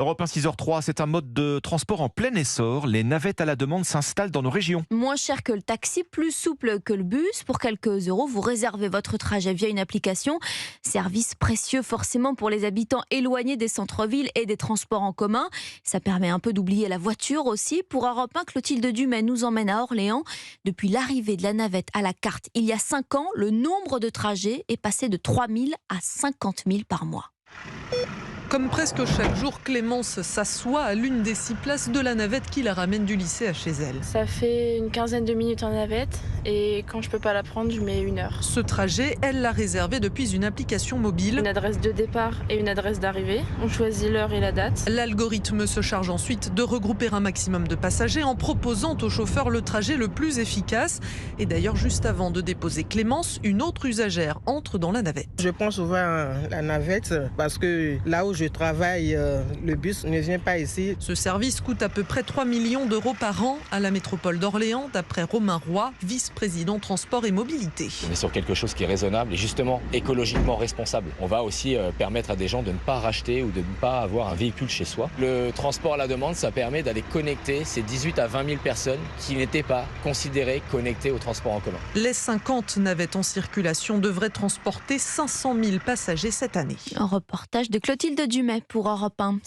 Europe 1 6h03, c'est un mode de transport en plein essor. Les navettes à la demande s'installent dans nos régions. Moins cher que le taxi, plus souple que le bus. Pour quelques euros, vous réservez votre trajet via une application. Service précieux forcément pour les habitants éloignés des centres-villes et des transports en commun. Ça permet un peu d'oublier la voiture aussi. Pour Europe 1, Clotilde Dumais nous emmène à Orléans. Depuis l'arrivée de la navette à la carte il y a 5 ans, le nombre de trajets est passé de 3 000 à 50 000 par mois. Comme presque chaque jour, Clémence s'assoit à l'une des 6 places de la navette qui la ramène du lycée à chez elle. Ça fait une quinzaine de minutes en navette et quand je peux pas la prendre, je mets 1 heure. Ce trajet, elle l'a réservé depuis une application mobile. Une adresse de départ et une adresse d'arrivée. On choisit l'heure et la date. L'algorithme se charge ensuite de regrouper un maximum de passagers en proposant au chauffeur le trajet le plus efficace. Et d'ailleurs, juste avant de déposer Clémence, une autre usagère entre dans la navette. Je prends souvent la navette parce que là où je travaille, le bus ne vient pas ici. Ce service coûte à peu près 3 millions d'euros par an à la métropole d'Orléans, d'après Romain Roy, vice-président transport et mobilité. On est sur quelque chose qui est raisonnable et justement écologiquement responsable. On va aussi permettre à des gens de ne pas racheter ou de ne pas avoir un véhicule chez soi. Le transport à la demande, ça permet d'aller connecter ces 18 à 20 000 personnes qui n'étaient pas considérées connectées au transport en commun. Les 50 navettes en circulation devraient transporter 500 000 passagers cette année. Un reportage de Clotilde Dumais pour Europe 1.